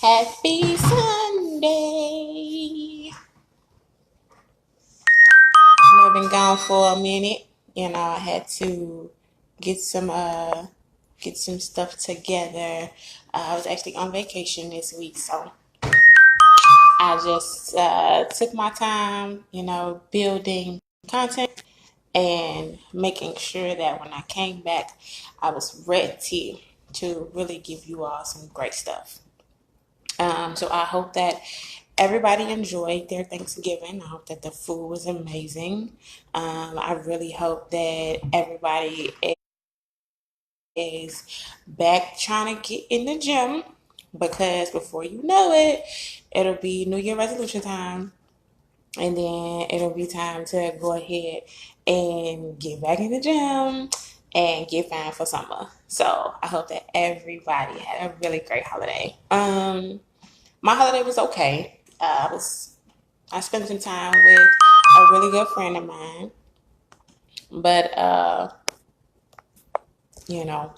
Happy Sunday. I've been gone for a minute. I had to get some uh get some stuff together. I was actually on vacation this week, so I just took my time, building content and making sure that when I came back, I was ready to really give you all some great stuff. So I hope that everybody enjoyed their Thanksgiving. I hope that the food was amazing. I really hope that everybody is back trying to get in the gym because before you know it, it'll be New Year resolution time. And then it'll be time to go ahead and get back in the gym and get fine for summer. So I hope that everybody had a really great holiday. My holiday was okay. I spent some time with a really good friend of mine, but you know,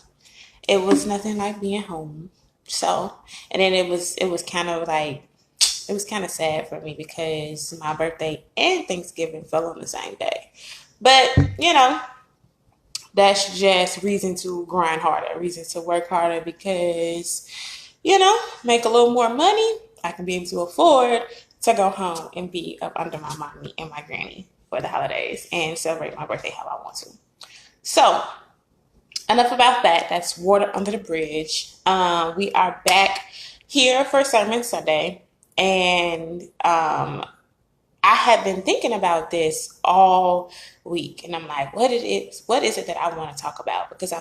it was nothing like being home. So, and then it was kind of like it was kind of sad for me because my birthday and Thanksgiving fell on the same day. But that's just reason to grind harder, reason to work harder because make a little more money. I can be able to afford to go home and be up under my mommy and my granny for the holidays and celebrate my birthday how I want to. So, enough about that. That's water under the bridge. We are back here for Sermon Sunday, and I have been thinking about this all week, and I'm like, what is it that I want to talk about? Because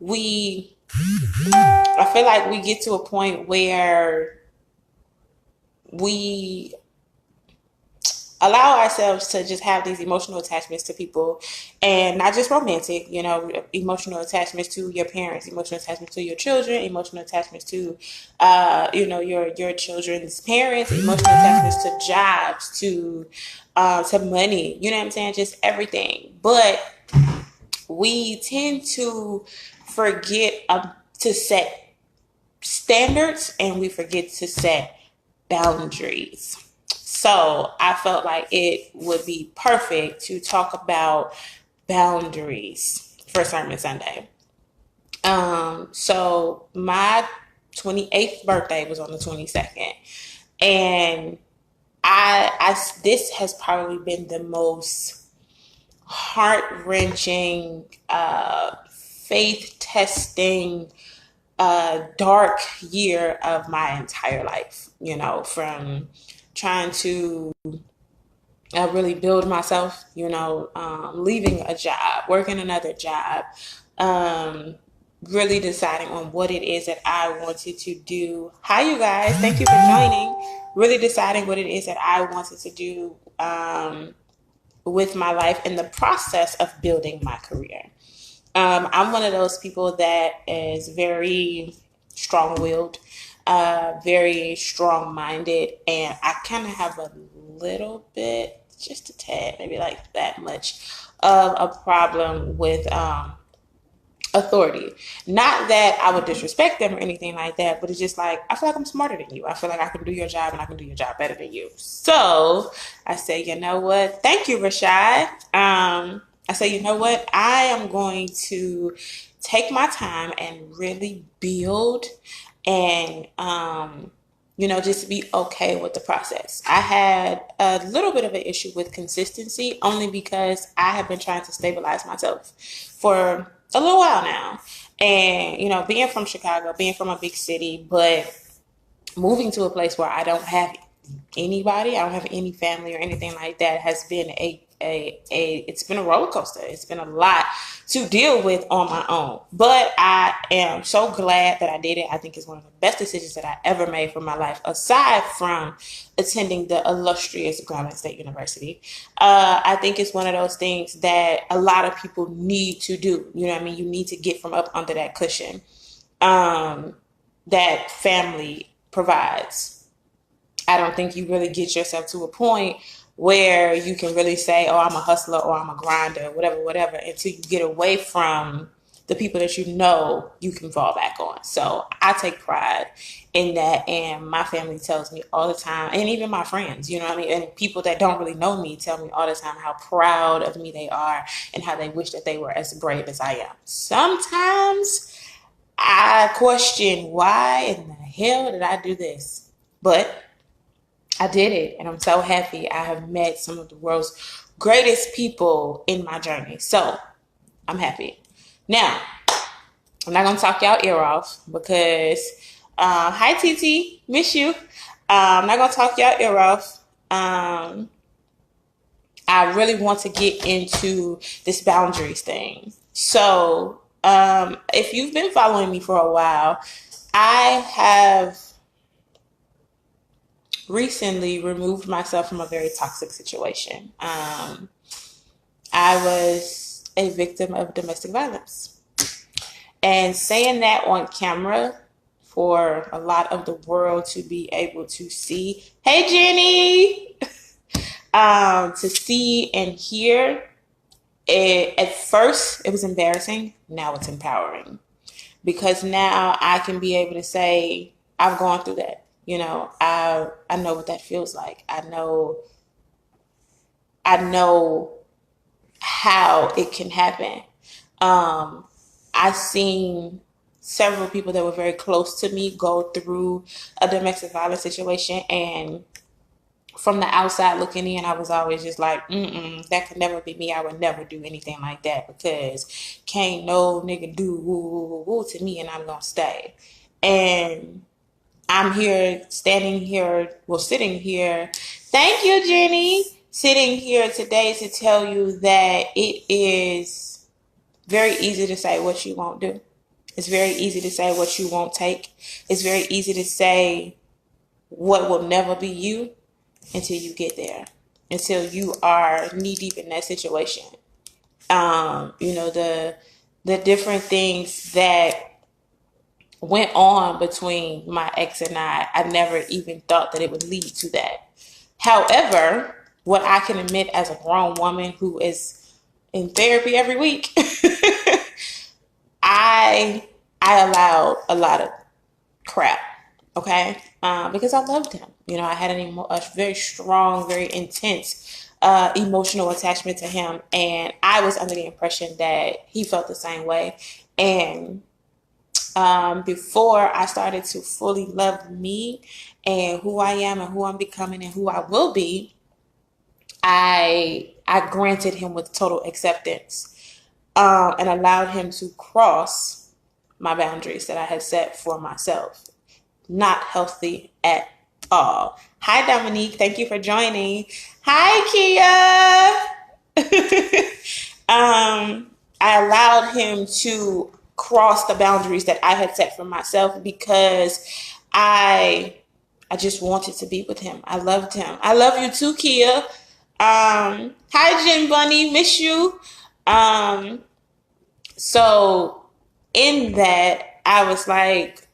we, I feel like we get to a point where we allow ourselves to just have these emotional attachments to people, and not just romantic, emotional attachments to your parents, emotional attachments to your children, emotional attachments to your children's parents, emotional attachments to jobs, to money, you know what I'm saying, just everything. But we tend to forget to set standards, and we forget to set boundaries. So I felt like it would be perfect to talk about boundaries for Sermon Sunday. So my 28th birthday was on the 22nd, and this has probably been the most heart wrenching, faith testing, dark year of my entire life. From trying to really build myself, leaving a job, working another job, really deciding on what it is that I wanted to do. Hi, you guys. Thank you for joining. Really deciding what it is that I wanted to do with my life in the process of building my career. I'm one of those people that is very strong-willed, very strong-minded, and I kind of have a little bit, just a tad, maybe like that much, of a problem with authority. Not that I would disrespect them or anything like that, but it's just like, I feel like I'm smarter than you. I feel like I can do your job and I can do your job better than you. So I say, you know what? Thank you, Rashad. I say, you know what? I am going to take my time and really build and, just be okay with the process. I had a little bit of an issue with consistency only because I have been trying to stabilize myself for a little while now. And, being from Chicago, being from a big city, but moving to a place where I don't have anybody, I don't have any family or anything like that, has been it's been a roller coaster. It's been a lot to deal with on my own. But I am so glad that I did it. I think it's one of the best decisions that I ever made for my life, aside from attending the illustrious Grambling State University. I think it's one of those things that a lot of people need to do. You know what I mean? You need to get from up under that cushion that family provides. I don't think you really get yourself to a point where you can really say, oh, I'm a hustler or I'm a grinder, whatever, until you get away from the people that you know you can fall back on. So I take pride in that, and my family tells me all the time, and even my friends, you know what I mean, and people that don't really know me tell me all the time how proud of me they are and how they wish that they were as brave as I am. Sometimes I question, why in the hell did I do this? But I did it, and I'm so happy. I have met some of the world's greatest people in my journey. So I'm happy. Now, I'm not going to talk y'all ear off because, hi TT, miss you. I'm not going to talk y'all ear off. I really want to get into this boundaries thing. So, if you've been following me for a while, I have recently removed myself from a very toxic situation. I was a victim of domestic violence. And saying that on camera for a lot of the world to be able to see, hey Jenny, to see and hear, at first it was embarrassing. Now it's empowering, because now I can be able to say, I've gone through that. You know, I know what that feels like. I know how it can happen. I've seen several people that were very close to me go through a domestic violence situation, and from the outside looking in, I was always just like, that could never be me. I would never do anything like that, because can't no nigga do woo woo woo woo to me, and I'm gonna stay. And I'm here, sitting here. Thank you, Jenny. Sitting here today to tell you that it is very easy to say what you won't do. It's very easy to say what you won't take. It's very easy to say what will never be you until you get there, until you are knee deep in that situation. You know, the different things that went on between my ex and I never even thought that it would lead to that. However, what I can admit as a grown woman who is in therapy every week, I allowed a lot of crap, okay? Because I loved him. You know, I had a very strong, very intense emotional attachment to him, and I was under the impression that he felt the same way. And before I started to fully love me and who I am and who I'm becoming and who I will be, I granted him with total acceptance, and allowed him to cross my boundaries that I had set for myself. Not healthy at all. Hi, Dominique. Thank you for joining. Hi, Kia. I allowed him to cross the boundaries that I had set for myself, because I just wanted to be with him. I loved him. I love you too, Kia. Hi, Jen Bunny. Miss you. So in that, I was like,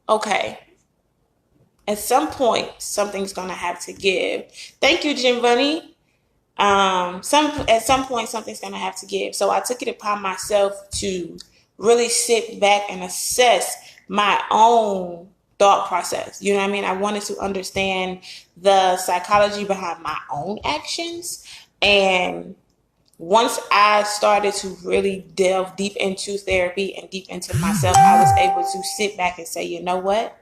okay, at some point, something's going to have to give. Thank you, Jim Bunny. At some point, something's going to have to give. So I took it upon myself to really sit back and assess my own thought process. You know what I mean? I wanted to understand the psychology behind my own actions. And once I started to really delve deep into therapy and deep into myself, I was able to sit back and say, you know what?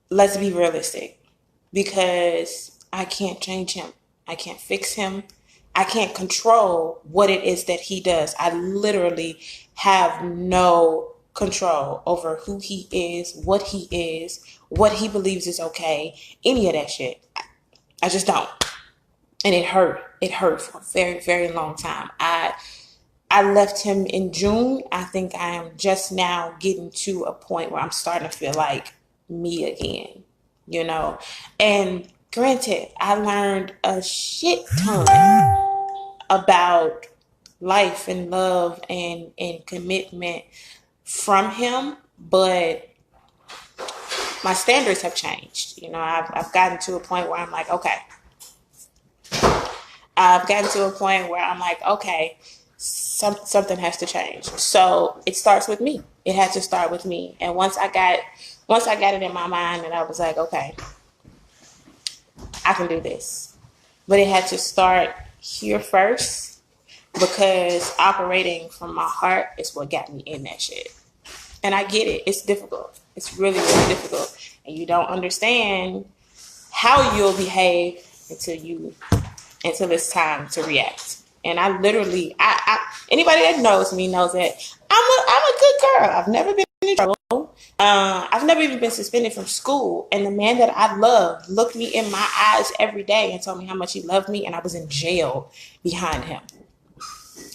Let's be realistic, because I can't change him. I can't fix him. I can't control what it is that he does. I literally have no control over who he is, what he believes is okay, any of that shit. I just don't. And it hurt. It hurt for a very, very long time. I left him in June. I think I am just now getting to a point where I'm starting to feel like me again, you know. And granted, I learned a shit ton about life and love and commitment from him, but my standards have changed. You know, I've gotten to a point where I'm like, okay, something has to change. So it starts with me. It had to start with me. And once I got it in my mind, and I was like, okay, I can do this. But it had to start here first, because operating from my heart is what got me in that shit. And I get it. It's difficult. It's really, really difficult. And you don't understand how you'll behave until it's time to react. And I literally, anybody that knows me knows that I'm a good girl. I've never been in trouble. I've never even been suspended from school. And the man that I love looked me in my eyes every day and told me how much he loved me. And I was in jail behind him.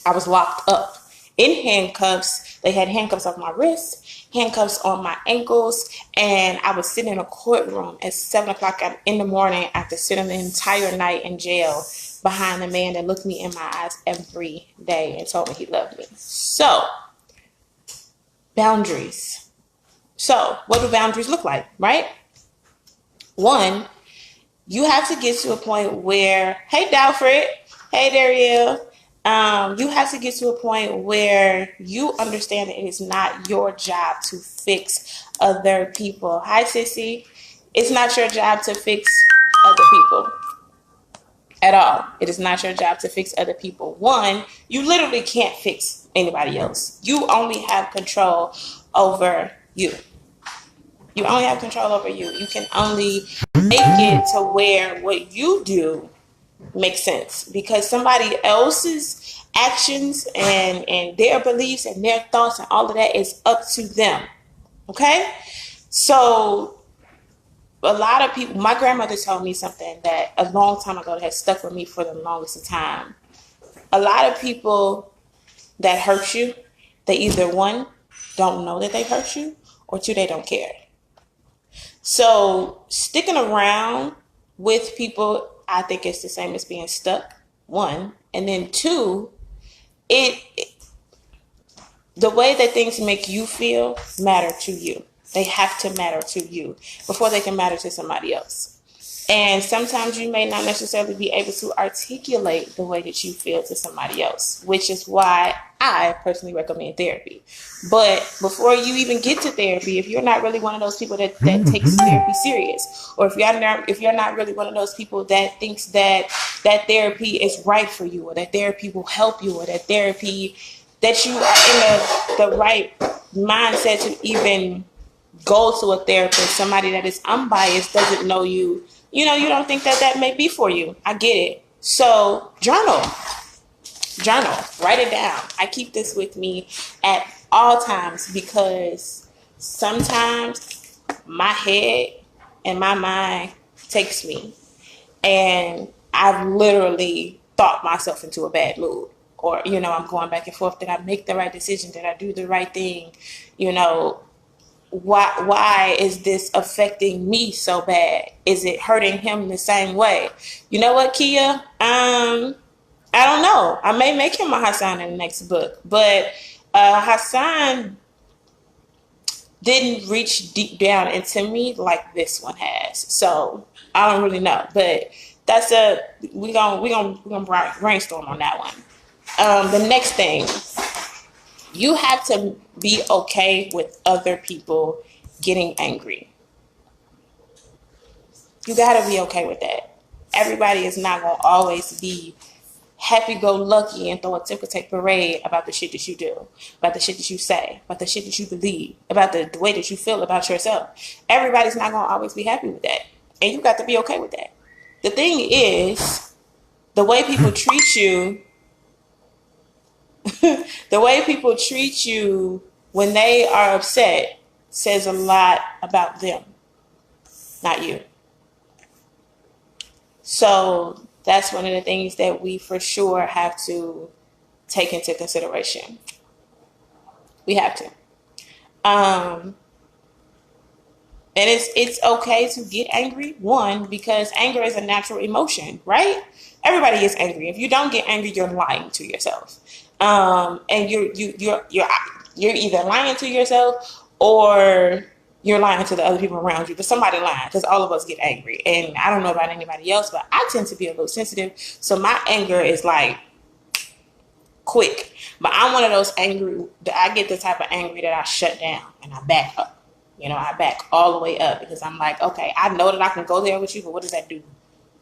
I was locked up in handcuffs. They had handcuffs off my wrists, handcuffs on my ankles, and I was sitting in a courtroom at 7 o'clock in the morning after sitting the entire night in jail behind the man that looked me in my eyes every day and told me he loved me. So, boundaries. So, what do boundaries look like, right? One, you have to get to a point where, hey, Dalfred, hey, Dariel, you have to get to a point where you understand that it is not your job to fix other people. Hi, Sissy. It's not your job to fix other people at all. It is not your job to fix other people. One, you literally can't fix anybody else. You only have control over you. You only have control over you. You can only make it to where what you do makes sense, because somebody else's actions and their beliefs and their thoughts and all of that is up to them. Okay? So a lot of people, my grandmother told me something that a long time ago that has stuck with me for the longest time. A lot of people that hurt you, they either, one, don't know that they hurt you, or two, they don't care. So sticking around with people, I think it's the same as being stuck, one. And then two, the way that things make you feel matter to you. They have to matter to you before they can matter to somebody else. And sometimes you may not necessarily be able to articulate the way that you feel to somebody else, which is why I personally recommend therapy. But before you even get to therapy, if you're not really one of those people that takes therapy serious, or if you're not really one of those people that thinks that therapy is right for you, or that therapy will help you, or that you are in the right mindset to even go to a therapist, somebody that is unbiased, doesn't know you, you don't think that may be for you. I get it. So journal, write it down. I keep this with me at all times, because sometimes my head and my mind takes me, and I've literally thought myself into a bad mood, or, I'm going back and forth. Did I make the right decision? Did I do the right thing? Why is this affecting me so bad? Is it hurting him the same way? You know what, Kia? I don't know. I may make him a Hassan in the next book, but Hassan didn't reach deep down into me like this one has. So I don't really know, but we're gonna brainstorm on that one. The next thing, you have to be okay with other people getting angry. You gotta be okay with that. Everybody is not gonna always be happy-go-lucky and throw a ticker tape parade about the shit that you do, about the shit that you say, about the shit that you believe, about the way that you feel about yourself. Everybody's not gonna always be happy with that, and you got to be okay with that. The thing is, the way people treat you the way people treat you when they are upset says a lot about them, not you. So that's one of the things that we for sure have to take into consideration. We have to. And it's okay to get angry, one, because anger is a natural emotion, right? Everybody is angry. If you don't get angry, you're lying to yourself. And you're either lying to yourself, or you're lying to the other people around you, but somebody lying, because all of us get angry. And I don't know about anybody else, but I tend to be a little sensitive. So my anger is like quick. But I'm one of those angry, I get the type of angry that I shut down and I back up. I back all the way up because I'm like, okay, I know that I can go there with you, but what does that do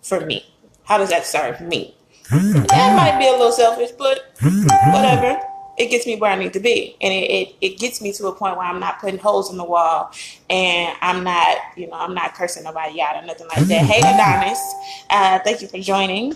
for me? How does that serve me? That might be a little selfish, but whatever. It gets me where I need to be. And it gets me to a point where I'm not putting holes in the wall and I'm not cursing nobody out or nothing like that. Hey, Adonis, thank you for joining.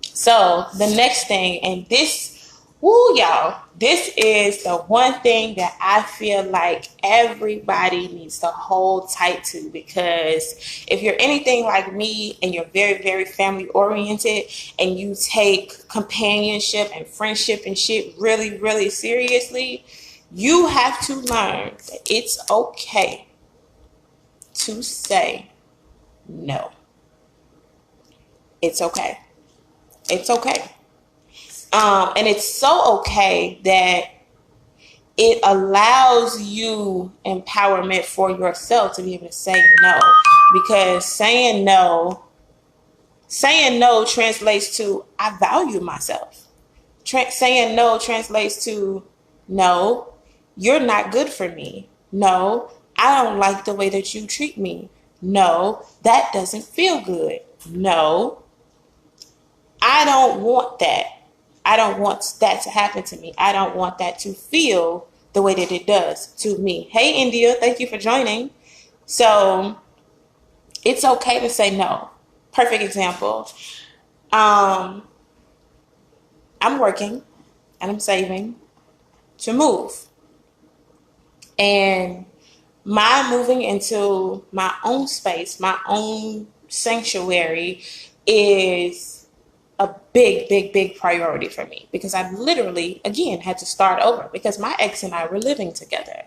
So the next thing, and this, y'all, this is the one thing that I feel like everybody needs to hold tight to, because if you're anything like me and you're very, very family oriented and you take companionship and friendship and shit really, really seriously, you have to learn that it's okay to say no. It's okay. It's okay. And it's so okay that it allows you empowerment for yourself to be able to say no. Because saying no translates to I value myself. Saying no translates to no, you're not good for me. No, I don't like the way that you treat me. No, that doesn't feel good. No, I don't want that. I don't want that to happen to me. I don't want that to feel the way that it does to me. Hey, India, thank you for joining. So it's okay to say no. Perfect example. I'm working and I'm saving to move. And my moving into my own space, my own sanctuary is a big, big, big priority for me, because I literally, again, had to start over because my ex and I were living together.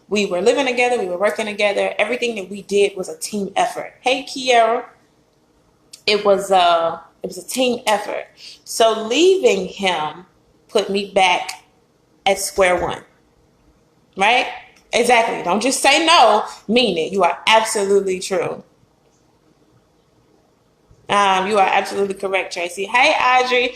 We were living together. We were working together. Everything that we did was a team effort. Hey, Kiara. It was a team effort. So leaving him put me back at square one, right? Exactly. Don't just say no, mean it. You are absolutely true. You are absolutely correct, Tracy. Hey, Audrey.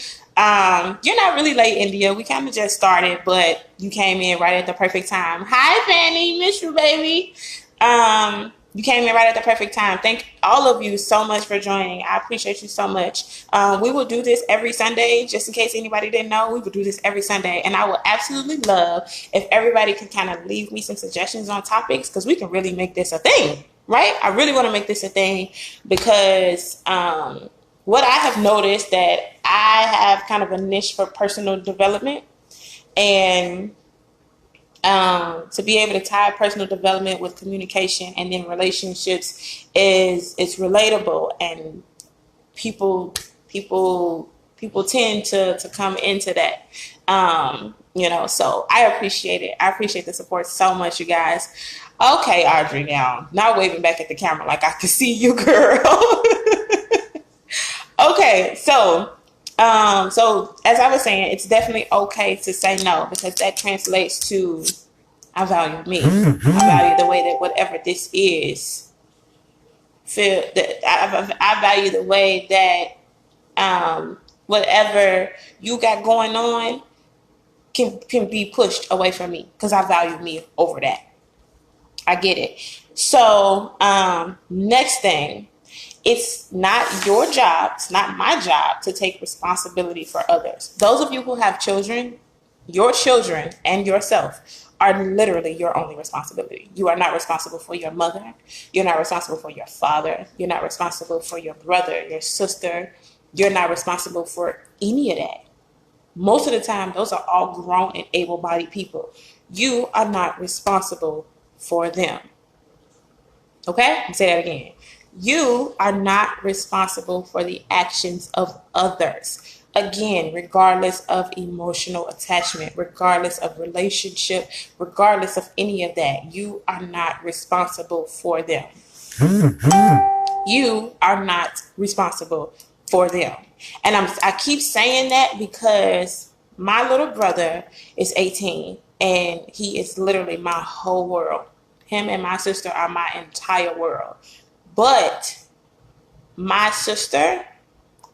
You're not really late, India. We kind of just started, but you came in right at the perfect time. Hi, Fanny. Miss you, baby. You came in right at the perfect time. Thank all of you so much for joining. I appreciate you so much. We will do this every Sunday. Just in case anybody didn't know, we will do this every Sunday. And I would absolutely love if everybody can kind of leave me some suggestions on topics, because we can really make this a thing. Right? I really want to make this a thing because what I have noticed that I have kind of a niche for personal development, and to be able to tie personal development with communication and then relationships is relatable, and people tend to come into that. So I appreciate it. I appreciate the support so much, you guys. Okay, Audrey, now waving back at the camera like I can see you, girl. Okay, so as I was saying, it's definitely okay to say no, because that translates to I value me. I value the way that whatever this is feel. That I value the way that whatever you got going on can be pushed away from me, because I value me over that. I get it. So next thing, it's not your job, it's not my job to take responsibility for others. Those of you who have children, your children and yourself are literally your only responsibility. You are not responsible for your mother. You're not responsible for your father. You're not responsible for your brother, your sister. You're not responsible for any of that. Most of the time, those are all grown and able-bodied people. You are not responsible for them. Okay? I'll say that again. You are not responsible for the actions of others. Again, regardless of emotional attachment, regardless of relationship, regardless of any of that, you are not responsible for them. You are not responsible for them. And I keep saying that because my little brother is 18 and he is literally my whole world. Him and my sister are my entire world. But my sister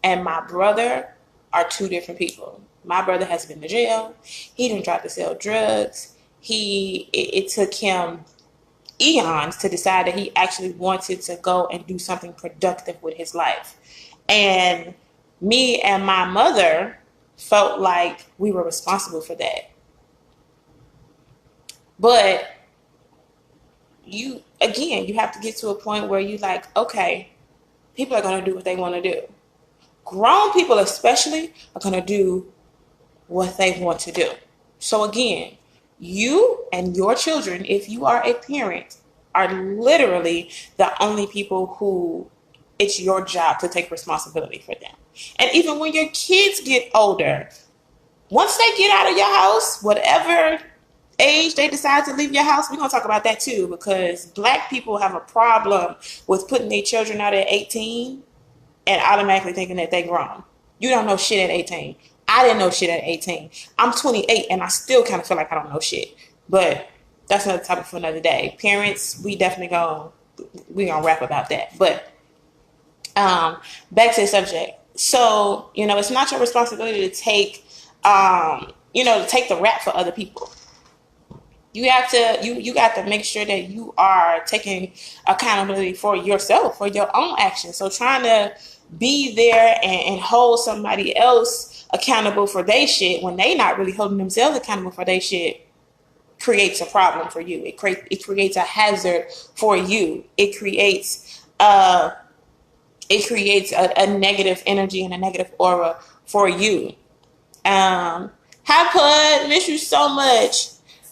and my brother are two different people. My brother has been to jail. He didn't try to sell drugs. It took him eons to decide that he actually wanted to go and do something productive with his life. And me and my mother felt like we were responsible for that. But you have to get to a point where you like, okay, people are going to do what they want to do. Grown people especially are going to do what they want to do. So again, you and your children, if you are a parent, are literally the only people who it's your job to take responsibility for them. And even when your kids get older, once they get out of your house, whatever age they decide to leave your house, we're going to talk about that too, because Black people have a problem with putting their children out at 18 and automatically thinking that they grown. You don't know shit at 18. I didn't know shit at 18. I'm 28 and I still kind of feel like I don't know shit. But that's another topic for another day. Parents, we gonna rap about that. But back to the subject. So, it's not your responsibility to take to take the rap for other people. You have to you got to make sure that you are taking accountability for yourself, for your own actions. So trying to be there and hold somebody else accountable for their shit when they not really holding themselves accountable for their shit creates a problem for you. It creates a hazard for you. It creates a negative energy and a negative aura for you. Hi Pud, miss you so much.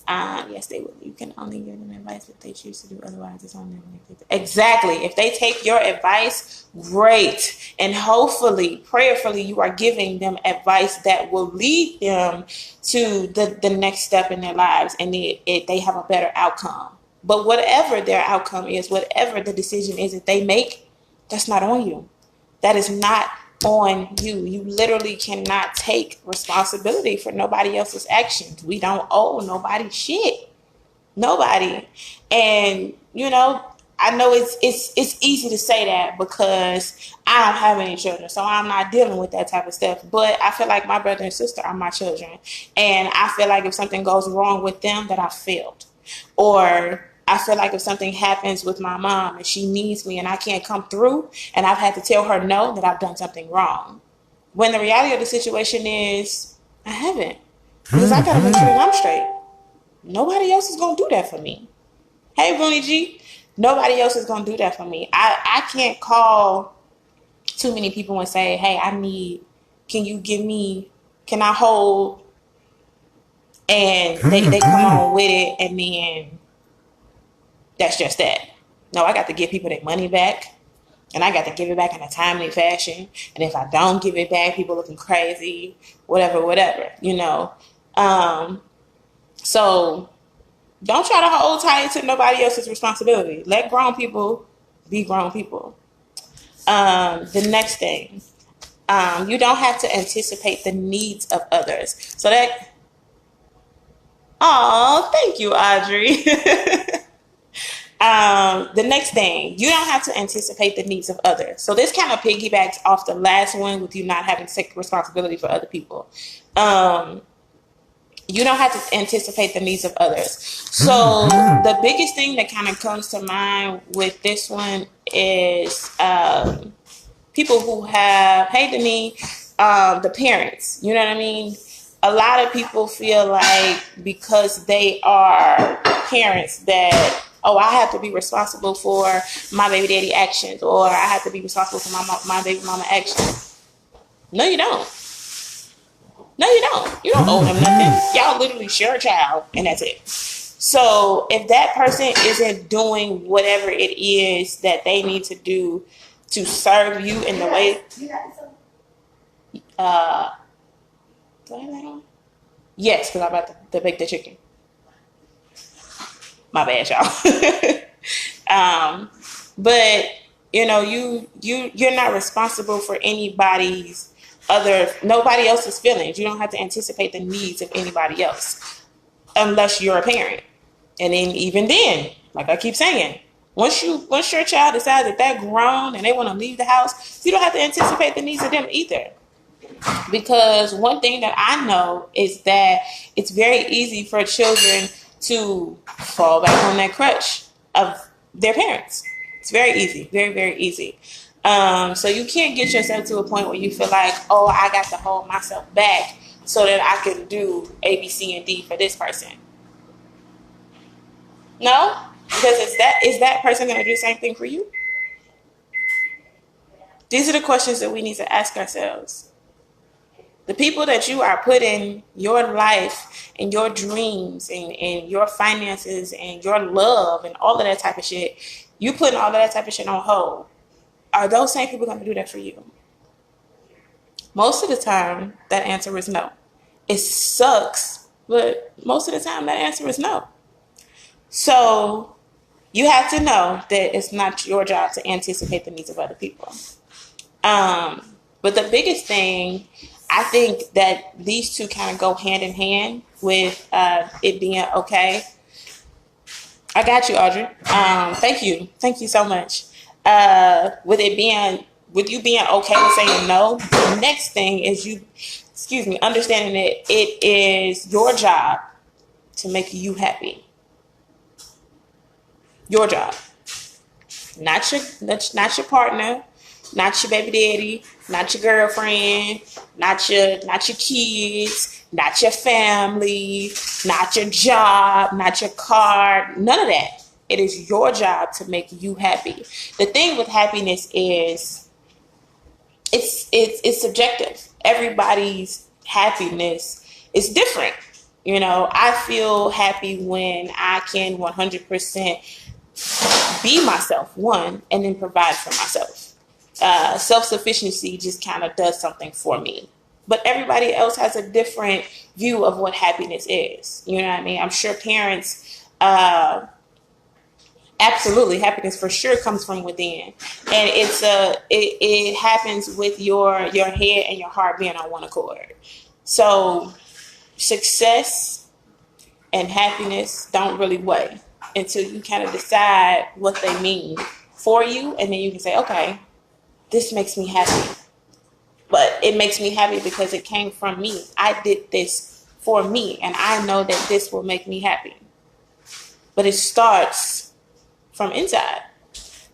Yes, they will. You can only give them advice if they choose to do otherwise. It's on them. Exactly. If they take your advice, great. And hopefully, prayerfully, you are giving them advice that will lead them to the next step in their lives, and they have a better outcome. But whatever their outcome is, whatever the decision is that they make, that's not on you. That is not on you. You literally cannot take responsibility for nobody else's actions. We don't owe nobody shit. Nobody. And I know it's easy to say that because I don't have any children, so I'm not dealing with that type of stuff. But I feel like my brother and sister are my children, and I feel like if something goes wrong with them, that I failed. Or I feel like if something happens with my mom and she needs me and I can't come through and I've had to tell her no, that I've done something wrong. When the reality of the situation is I haven't. Because I got to make sure that I'm straight. Nobody else is going to do that for me. Hey, Bruni G. Nobody else is going to do that for me. I can't call too many people and say, hey, can I hold? And they come on with it, and then that's just that. No, I got to give people their money back, and I got to give it back in a timely fashion. And if I don't give it back, people looking crazy, whatever. So don't try to hold tight to nobody else's responsibility. Let grown people be grown people. The next thing, you don't have to anticipate the needs of others. So that, thank you, Audrey. The next thing, you don't have to anticipate the needs of others. So this kind of piggybacks off the last one with you not having to take responsibility for other people. You don't have to anticipate the needs of others. So the biggest thing that kind of comes to mind with this one is people who have, hey Denise, the parents, you know what I mean? A lot of people feel like because they are parents that, I have to be responsible for my baby daddy actions, or I have to be responsible for my baby mama actions. No, you don't. No, you don't. You don't owe them nothing. Y'all literally share a child, and that's it. So if that person isn't doing whatever it is that they need to do to serve you in the way, do I have that on? Yes, because I'm about to bake the chicken. My bad, y'all. But you're not responsible for nobody else's feelings. You don't have to anticipate the needs of anybody else unless you're a parent. And then even then, like I keep saying, once your child decides that they're grown and they want to leave the house, you don't have to anticipate the needs of them either. Because one thing that I know is that it's very easy for children to fall back on that crutch of their parents. It's very easy, very, very easy. So you can't get yourself to a point where you feel like, oh, I got to hold myself back so that I can do A, B, C, and D for this person. No, because is that person going to do the same thing for you? These are the questions that we need to ask ourselves. The people that you are putting your life and your dreams and your finances and your love and all of that type of shit, you putting all of that type of shit on hold. Are those same people going to do that for you? Most of the time, that answer is no. It sucks, but most of the time, that answer is no. So you have to know that it's not your job to anticipate the needs of other people. But the biggest thing, I think that these two kind of go hand in hand with it being okay. I got you, Audrey. Thank you so much. With you being okay with saying no, the next thing is understanding that it is your job to make you happy. Your job, not your partner, not your baby daddy, not your girlfriend, not your kids, not your family, not your job, not your car, none of that. It is your job to make you happy. The thing with happiness is it's subjective. Everybody's happiness is different. I feel happy when I can 100% be myself, one, and then provide for myself. Self-sufficiency just kind of does something for me. But everybody else has a different view of what happiness is. You know what I mean? I'm sure parents, absolutely, happiness for sure comes from within. And it happens with your head and your heart being on one accord. So success and happiness don't really weigh until you kind of decide what they mean for you, and then you can say, okay, this makes me happy. But it makes me happy because it came from me. I did this for me, and I know that this will make me happy. But it starts from inside.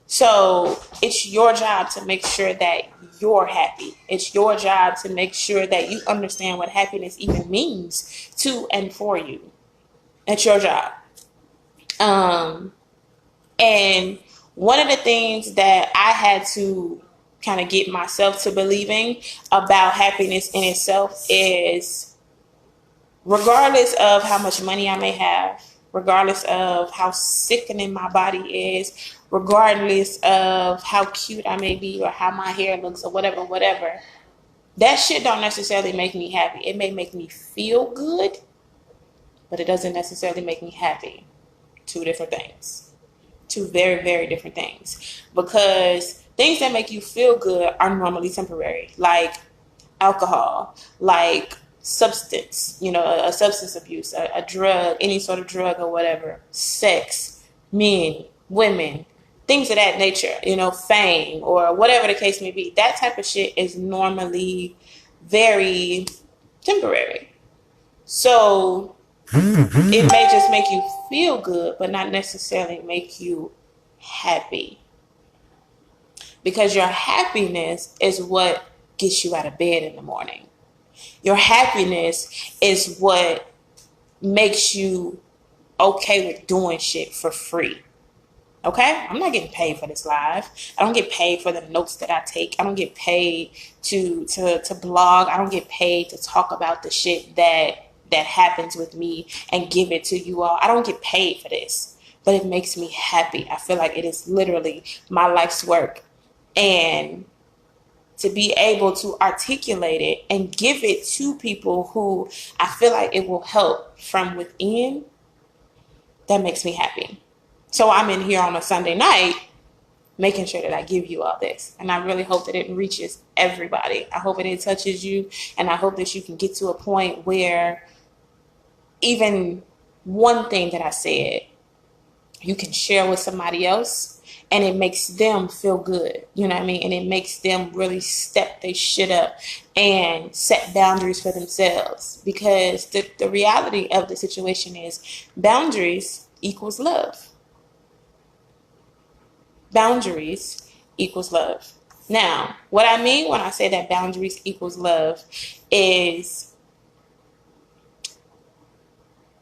So it's your job to make sure that you're happy. It's your job to make sure that you understand what happiness even means to and for you. It's your job. And one of the things that I had to kind of get myself to believing about happiness in itself is, regardless of how much money I may have, regardless of how sickening my body is, regardless of how cute I may be or how my hair looks or whatever, that shit don't necessarily make me happy. It may make me feel good, but it doesn't necessarily make me happy. Two different things. Two very, very different things. Because things that make you feel good are normally temporary, like alcohol, like substance, a substance abuse, a drug, any sort of drug or whatever, sex, men, women, things of that nature, fame or whatever the case may be. That type of shit is normally very temporary. So it may just make you feel good, but not necessarily make you happy. Because your happiness is what gets you out of bed in the morning. Your happiness is what makes you okay with doing shit for free. Okay? I'm not getting paid for this live. I don't get paid for the notes that I take. I don't get paid to blog. I don't get paid to talk about the shit that happens with me and give it to you all. I don't get paid for this, but it makes me happy. I feel like it is literally my life's work. And to be able to articulate it and give it to people who I feel like it will help from within, that makes me happy. So I'm in here on a Sunday night making sure that I give you all this. And I really hope that it reaches everybody. I hope that it touches you. And I hope that you can get to a point where even one thing that I said, you can share with somebody else and it makes them feel good, you know what I mean? And it makes them really step their shit up and set boundaries for themselves, because the reality of the situation is boundaries equals love. Boundaries equals love. Now, what I mean when I say that boundaries equals love is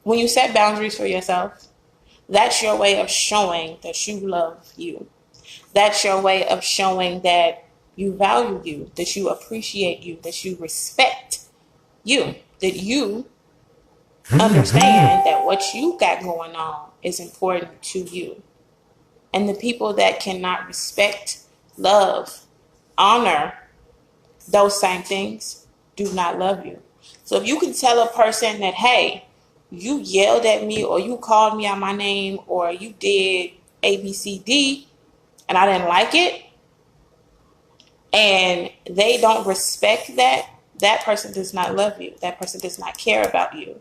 when you set boundaries for yourself, that's your way of showing that you love you. That's your way of showing that you value you, that you appreciate you, that you respect you, that you understand that what you got going on is important to you. And the people that cannot respect, love, honor those same things do not love you. So if you can tell a person that, hey, you yelled at me, or you called me out my name, or you did A, B, C, D, and I didn't like it, and they don't respect that, that person does not love you. That person does not care about you,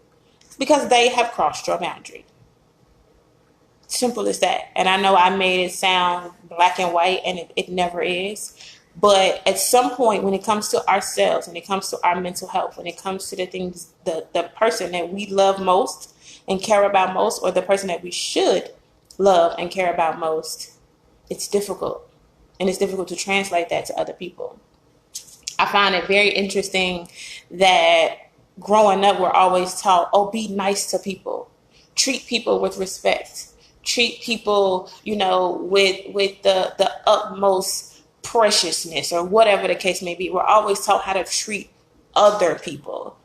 because they have crossed your boundary. Simple as that. And I know I made it sound black and white, and it never is. But at some point, when it comes to ourselves, when it comes to our mental health, when it comes to the things, the person that we love most and care about most, or the person that we should love and care about most, it's difficult. And it's difficult to translate that to other people. I find it very interesting that growing up, we're always taught, oh, be nice to people. Treat people with respect. Treat people, you know, with the utmost preciousness, or whatever the case may be. We're always taught how to treat other people,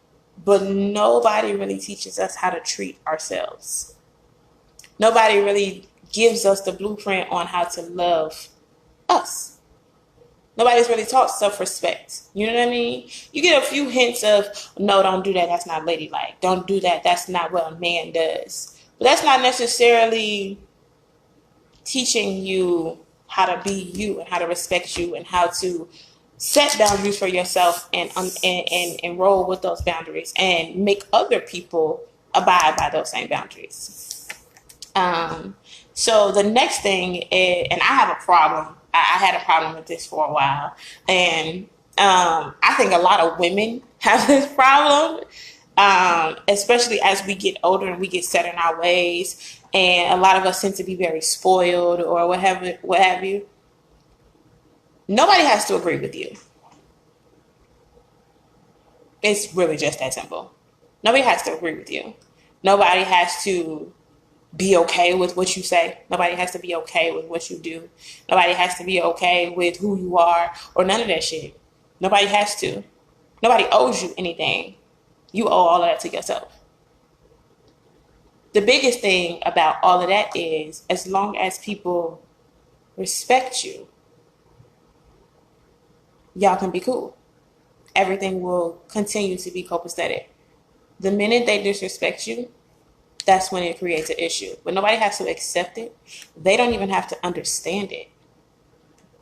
but nobody really teaches us how to treat ourselves. Nobody really gives us the blueprint on how to love us. Nobody's really taught self-respect. You know what I mean? You get a few hints of, no, don't do that. That's not ladylike. Don't do that. That's not what a man does. But that's not necessarily teaching you how to be you, and how to respect you, and how to set boundaries for yourself, and roll with those boundaries, and make other people abide by those same boundaries. So the next thing is, and I have a problem. I had a problem with this for a while, and I think a lot of women have this problem, especially as we get older and we get set in our ways, and a lot of us tend to be very spoiled, or what have you. Nobody has to agree with you. It's really just that simple. Nobody has to agree with you. Nobody has to be okay with what you say. Nobody has to be okay with what you do. Nobody has to be okay with who you are, or none of that shit. Nobody has to. Nobody owes you anything. You owe all of that to yourself. The biggest thing about all of that is, as long as people respect you, y'all can be cool. Everything will continue to be copacetic. The minute they disrespect you, that's when it creates an issue. But nobody has to accept it. They don't even have to understand it.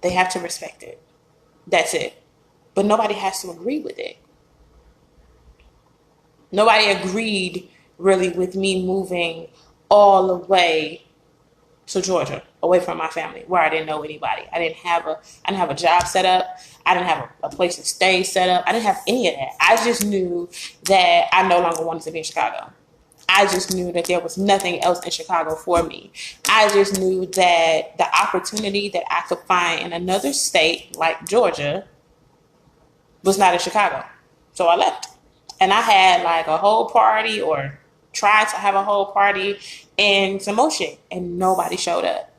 They have to respect it. That's it. But nobody has to agree with it. Nobody agreed really with me moving all the way to Georgia, away from my family, where I didn't know anybody. I didn't have a job set up. I didn't have a place to stay set up. I didn't have any of that. I just knew that I no longer wanted to be in Chicago. I just knew that there was nothing else in Chicago for me. I just knew that the opportunity that I could find in another state like Georgia was not in Chicago. So I left. And I had like a whole party, or tried to have a whole party, and some more shit, and nobody showed up.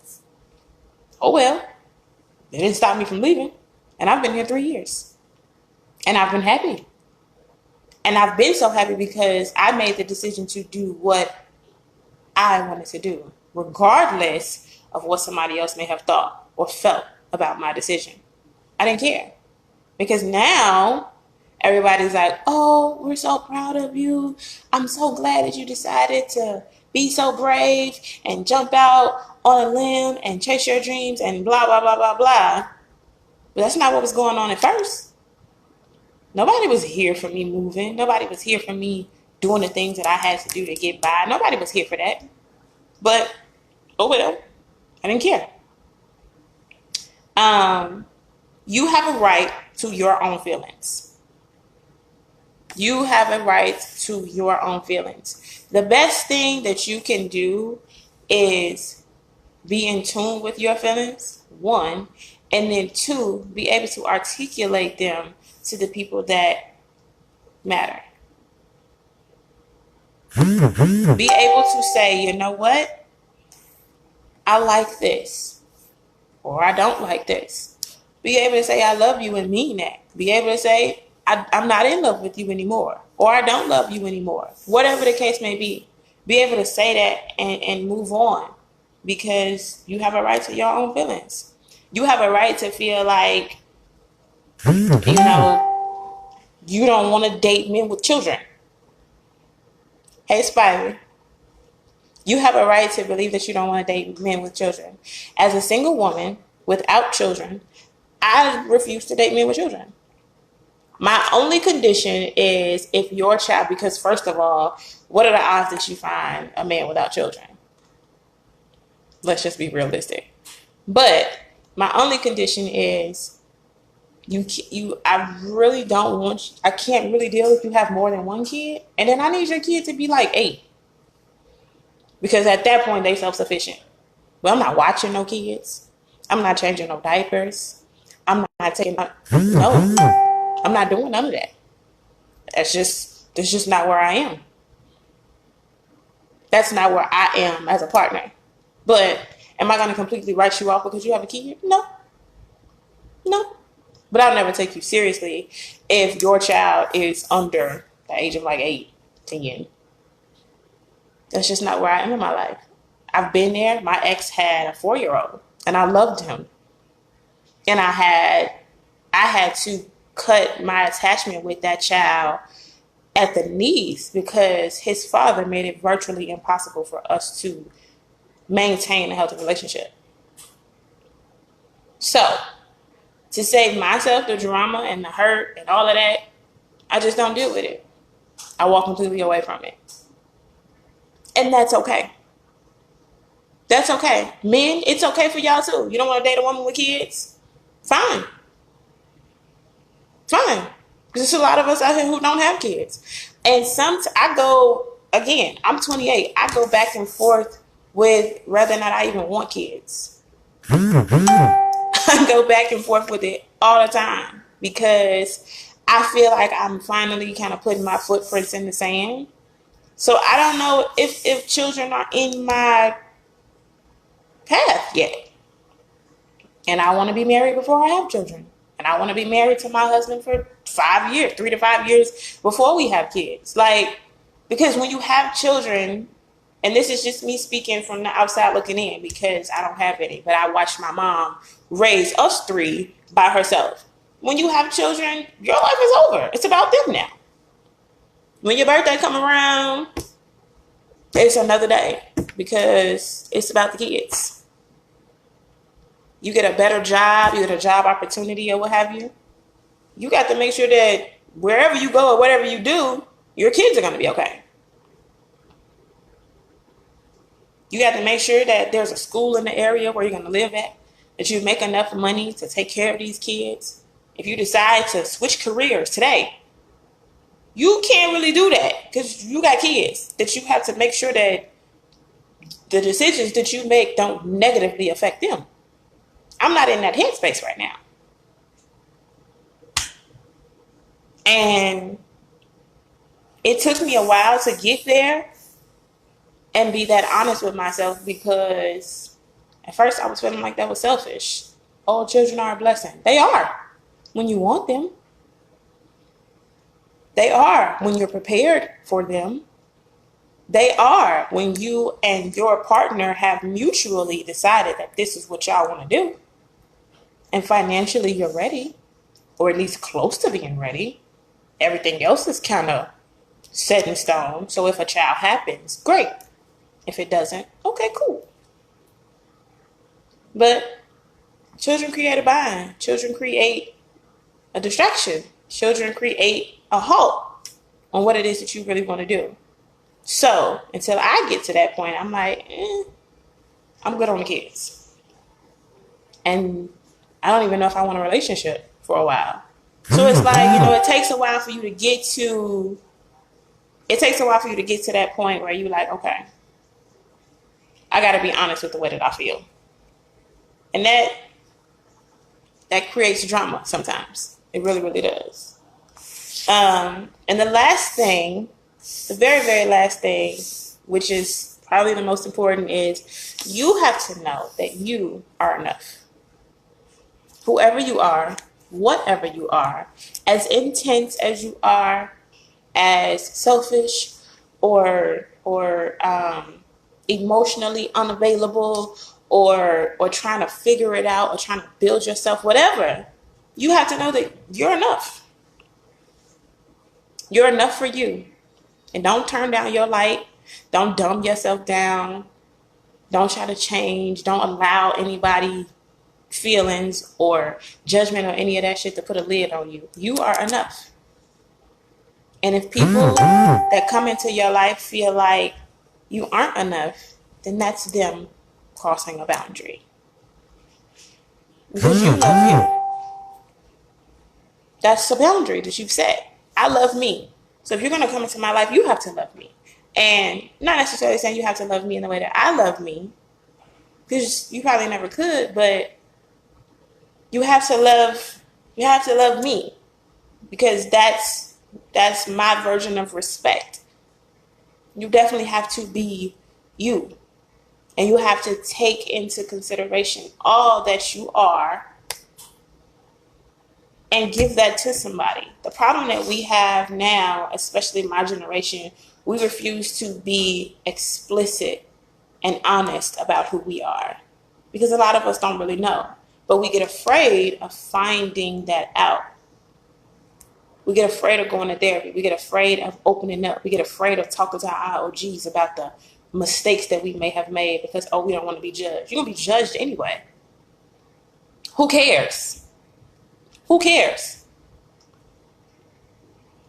Oh well, it didn't stop me from leaving. And I've been here 3 years. And I've been happy. And I've been so happy because I made the decision to do what I wanted to do, regardless of what somebody else may have thought or felt about my decision. I didn't care. Because now everybody's like, oh, we're so proud of you. I'm so glad that you decided to be so brave and jump out on a limb and chase your dreams and blah, blah, blah, blah, blah. But that's not what was going on at first. Nobody was here for me moving. Nobody was here for me doing the things that I had to do to get by. Nobody was here for that. But, oh well, I didn't care. You have a right to your own feelings. You have a right to your own feelings. The best thing that you can do is be in tune with your feelings, one, and then two, be able to articulate them to the people that matter. Be able to say, you know what? I like this, or I don't like this. Be able to say, I love you and mean that. Be able to say, I'm not in love with you anymore, or I don't love you anymore. Whatever the case may be, be able to say that and move on, because you have a right to your own feelings. You have a right to feel like, you don't want to date men with children. Hey, Spider. You have a right to believe that you don't want to date men with children. As a single woman without children, I refuse to date men with children. My only condition is if your child, because first of all, what are the odds that you find a man without children? Let's just be realistic. But my only condition is I really don't want you, I can't really deal if you have more than one kid. And then I need your kid to be like 8. Because at that point, they self-sufficient. But I'm not watching no kids. I'm not changing no diapers. I'm not taking no. I'm not doing none of that. That's just not where I am. That's not where I am as a partner. But am I going to completely write you off because you have a kid? No. No. But I'll never take you seriously if your child is under the age of like 8, 10. That's just not where I am in my life. I've been there. My ex had a 4-year-old, and I loved him. And I had to cut my attachment with that child at the knees because his father made it virtually impossible for us to maintain a healthy relationship. So, to save myself the drama and the hurt and all of that, I just don't deal with it. I walk completely away from it. And that's okay. That's okay. Men, it's okay for y'all too. You don't want to date a woman with kids? Fine. Fine. There's a lot of us out here who don't have kids. And I'm 28. I go back and forth with whether or not I even want kids. I go back and forth with it all the time because I feel like I'm finally kind of putting my footprints in the sand. So I don't know if children are in my path yet. And I want to be married before I have children. And I want to be married to my husband for 5 years, 3 to 5 years before we have kids. Because when you have children, and this is just me speaking from the outside looking in because I don't have any, but I watched my mom raise us 3 by herself. When you have children, your life is over. It's about them now. When your birthday come around, it's another day because it's about the kids. You get a better job, you get a job opportunity or what have you. You got to make sure that wherever you go or whatever you do, your kids are going to be okay. You got to make sure that there's a school in the area where you're going to live at, that you make enough money to take care of these kids. If you decide to switch careers today, you can't really do that because you got kids that you have to make sure that the decisions that you make don't negatively affect them. I'm not in that headspace right now. And it took me a while to get there and be that honest with myself because at first I was feeling like that was selfish. Oh, children are a blessing. They are when you want them. They are when you're prepared for them. They are when you and your partner have mutually decided that this is what y'all want to do. And financially you're ready, or at least close to being ready. Everything else is kind of set in stone. So if a child happens, great. If it doesn't, okay, cool. But children create a bind. Children create a distraction. Children create a halt on what it is that you really want to do. So until I get to that point, I'm like, I'm good on the kids. And I don't even know if I want a relationship for a while. So it's like, it takes a while for you to get to, that point where you're like, okay, I got to be honest with the way that I feel. And that creates drama sometimes. It really, really does. And the last thing, the very, very last thing, which is probably the most important, is you have to know that you are enough. Whoever you are, whatever you are, as intense as you are, as selfish or emotionally unavailable, or trying to figure it out, or trying to build yourself, whatever, you have to know that you're enough. You're enough for you. And don't turn down your light. Don't dumb yourself down. Don't try to change. Don't allow anybody feelings or judgment or any of that shit to put a lid on you. You are enough. And if people that come into your life feel like you aren't enough, then that's them crossing a boundary. Because you love you. That's a boundary that you've set. I love me. So if you're going to come into my life, you have to love me. And not necessarily saying you have to love me in the way that I love me, because you probably never could, but you have to love me, because that's my version of respect. You definitely have to be you. And you have to take into consideration all that you are and give that to somebody. The problem that we have now, especially my generation, we refuse to be explicit and honest about who we are, because a lot of us don't really know. But we get afraid of finding that out. We get afraid of going to therapy. We get afraid of opening up. We get afraid of talking to our OGs about the mistakes that we may have made, because, we don't want to be judged. You're going to be judged anyway. Who cares? Who cares?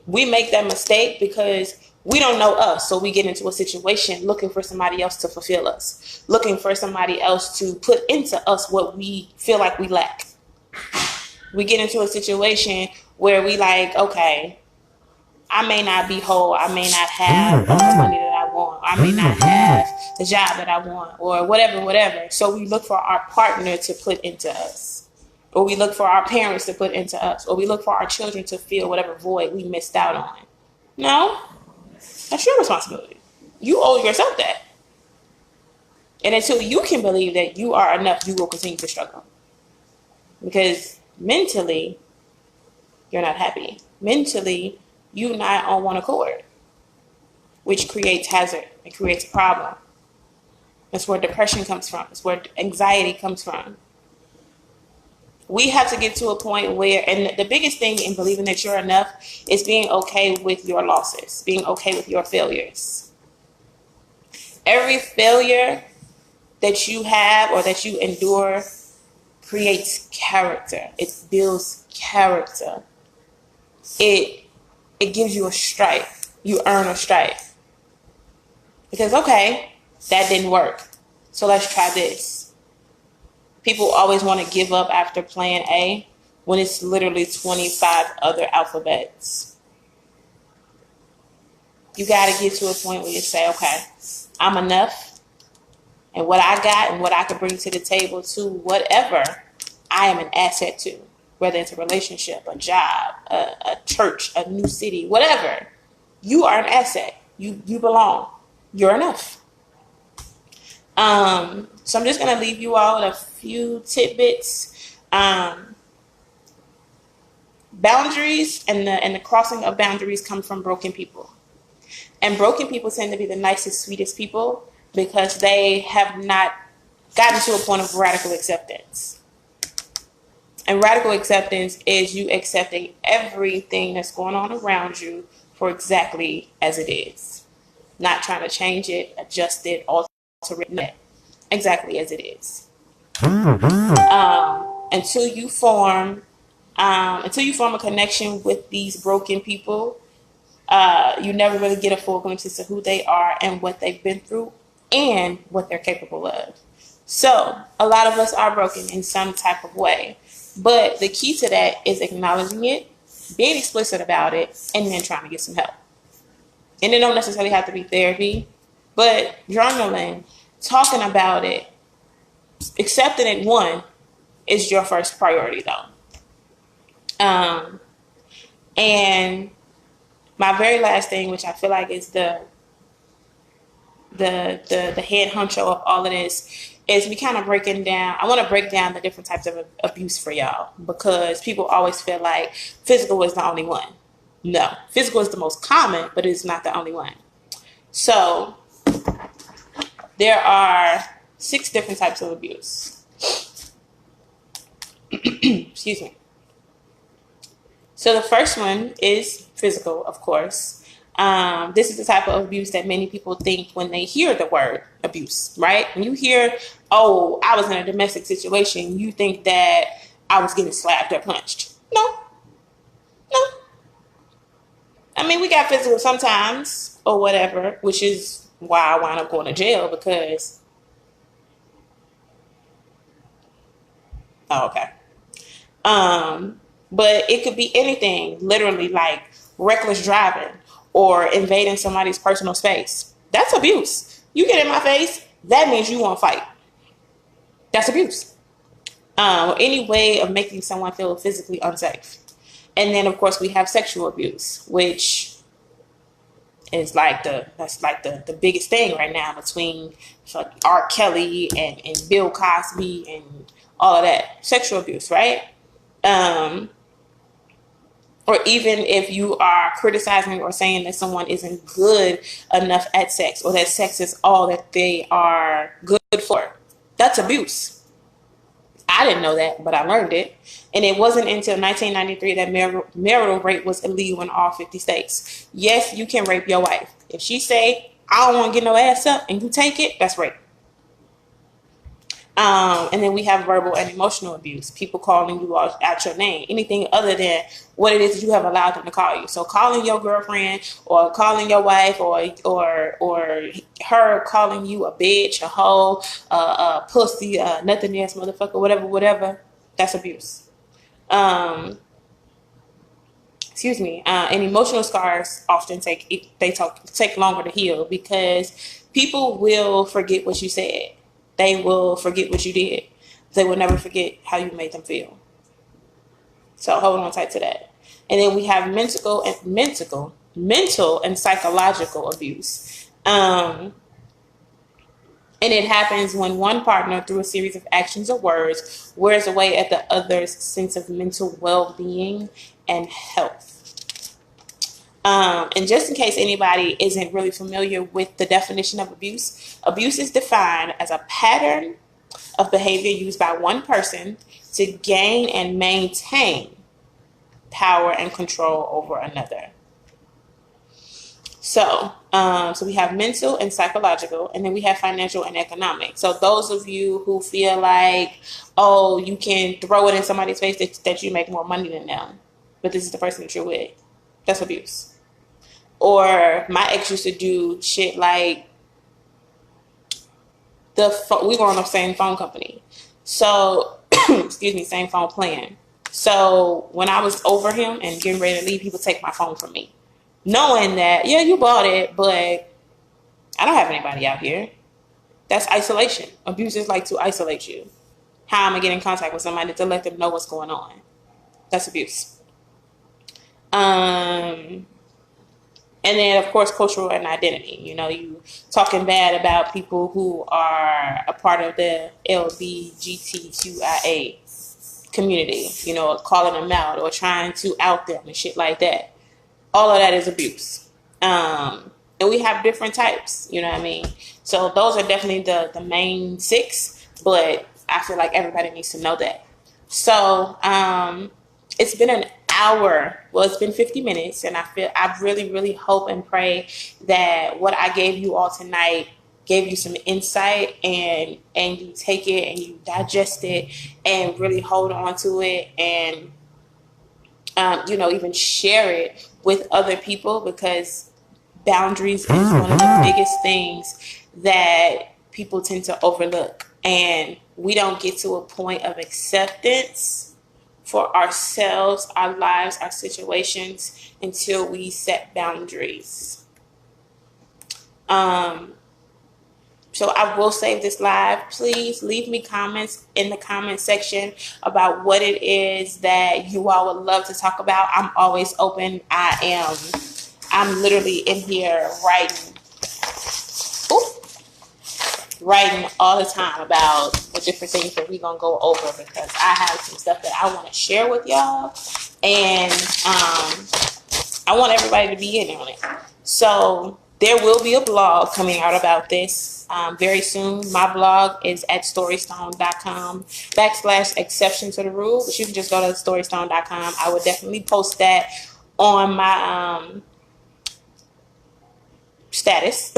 We make that mistake because we don't know us. So we get into a situation looking for somebody else to fulfill us, looking for somebody else to put into us what we feel like we lack. We get into a situation where we like, okay, I may not be whole. I may not have the money that I want. I may not have the job that I want, or whatever. So we look for our partner to put into us, or we look for our parents to put into us, or we look for our children to fill whatever void we missed out on. No, that's your responsibility. You owe yourself that. And until you can believe that you are enough, you will continue to struggle. Because mentally, you're not happy. Mentally, you're not on one accord, which creates hazard. It creates a problem. That's where depression comes from. It's where anxiety comes from. We have to get to a point where, and the biggest thing in believing that you're enough is being okay with your losses, being okay with your failures. Every failure that you have or that you endure creates character. It builds character. It gives you a stripe. You earn a stripe. Because, okay, that didn't work. So let's try this. People always want to give up after plan A when it's literally 25 other alphabets. You got to get to a point where you say, okay, I'm enough. And what I got and what I can bring to the table to whatever, I am an asset to. Whether it's a relationship, a job, a church, a new city, whatever. You are an asset. You belong. You're enough. So I'm just going to leave you all with a few tidbits. Boundaries and the crossing of boundaries come from broken people. And broken people tend to be the nicest, sweetest people because they have not gotten to a point of radical acceptance. And radical acceptance is you accepting everything that's going on around you for exactly as it is. Not trying to change it, adjust it, alter it, exactly as it is. Until you form a connection with these broken people, you never really get a full glimpse into who they are and what they've been through and what they're capable of. So a lot of us are broken in some type of way. But the key to that is acknowledging it, being explicit about it, and then trying to get some help. And it don't necessarily have to be therapy, but journaling, talking about it, accepting it, one, is your first priority though. And my very last thing, which I feel like is the head honcho of all of this, is we kind of breaking down. I want to break down the different types of abuse for y'all, because people always feel like physical is the only one. No, physical is the most common, but it's not the only one. So there are 6 different types of abuse. Excuse me. So the first one is physical, of course. This is the type of abuse that many people think when they hear the word abuse, right? When you hear, oh, I was in a domestic situation, you think that I was getting slapped or punched. No. I mean, we got physical sometimes or whatever, which is why I wound up going to jail, because... Oh, okay. But it could be anything, literally, like reckless driving or invading somebody's personal space. That's abuse. You get in my face, that means you want to fight. That's abuse. Or any way of making someone feel physically unsafe. And then, of course, we have sexual abuse, which is like the biggest thing right now between R. Kelly and Bill Cosby and all of that. Sexual abuse, right? Or even if you are criticizing or saying that someone isn't good enough at sex, or that sex is all that they are good for. That's abuse. I didn't know that, but I learned it. And it wasn't until 1993 that marital rape was illegal in all 50 states. Yes, you can rape your wife. If she say, I don't want to get no ass up, and you take it, that's rape. And then we have verbal and emotional abuse. People calling you out your name. Anything other than what it is that you have allowed them to call you. So calling your girlfriend, or calling your wife, or her calling you a bitch, a hoe, a pussy, nothing else, motherfucker, whatever. That's abuse. Excuse me. And emotional scars often take longer to heal, because people will forget what you said. They will forget what you did. They will never forget how you made them feel. So hold on tight to that. And then we have mental and psychological abuse. And it happens when one partner, through a series of actions or words, wears away at the other's sense of mental well-being and health. And just in case anybody isn't really familiar with the definition of abuse, abuse is defined as a pattern of behavior used by one person to gain and maintain power and control over another. So we have mental and psychological, and then we have financial and economic. So those of you who feel like, oh, you can throw it in somebody's face that you make more money than them, but this is the person that you're with, that's abuse. Or my ex used to do shit like, we were on the same phone company. So, excuse me, same phone plan. So when I was over him and getting ready to leave, he would take my phone from me. Knowing that, yeah, you bought it, but I don't have anybody out here. That's isolation. Abusers like to isolate you. How am I getting in contact with somebody to let them know what's going on? That's abuse. And then, of course, cultural and identity. You know, you talking bad about people who are a part of the LGBTQIA community, you know, calling them out or trying to out them and shit like that. All of that is abuse. And we have different types, you know what I mean? So those are definitely the main 6, but I feel like everybody needs to know that. So it's been an hour. Well, it's been 50 minutes, and I really, really hope and pray that what I gave you all tonight gave you some insight, and you take it and you digest it and really hold on to it, and even share it with other people, because boundaries is one of the biggest things that people tend to overlook. And we don't get to a point of acceptance for ourselves, our lives, our situations until we set boundaries. So I will save this live. Please leave me comments in the comment section about what it is that you all would love to talk about. I'm always open. I'm literally in here writing all the time about the different things that we're gonna go over, because I have some stuff that I want to share with y'all, and I want everybody to be in on it. So there will be a blog coming out about this very soon. My blog is at storystone.com/exception to the rule, but you can just go to storystone.com. I would definitely post that on my status.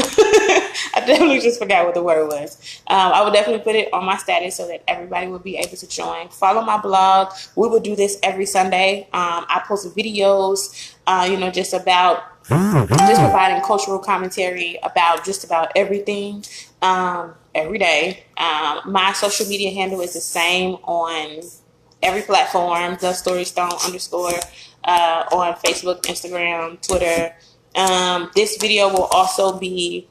I definitely just forgot what the word was. I would definitely put it on my status so that everybody will be able to join. Follow my blog. We will do this every Sunday. I post videos, just providing cultural commentary about just about everything every day. My social media handle is the same on every platform, the Storystone _ on Facebook, Instagram, Twitter. This video will also be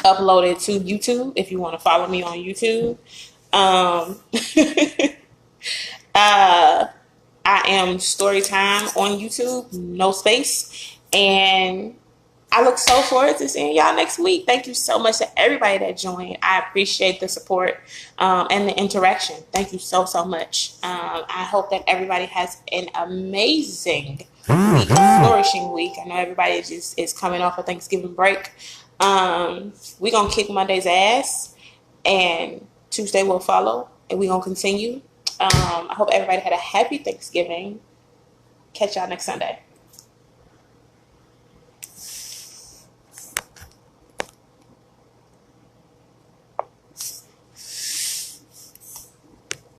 uploaded to YouTube if you want to follow me on YouTube. I am Storytime on YouTube, no space, and I look so forward to seeing y'all next week. Thank you so much to everybody that joined. I appreciate the support and the interaction. Thank you so much. I hope that everybody has an amazing week, flourishing week. I know everybody is coming off a Thanksgiving break. We're going to kick Monday's ass, and Tuesday will follow, and we're going to continue. I hope everybody had a happy Thanksgiving. Catch y'all next Sunday.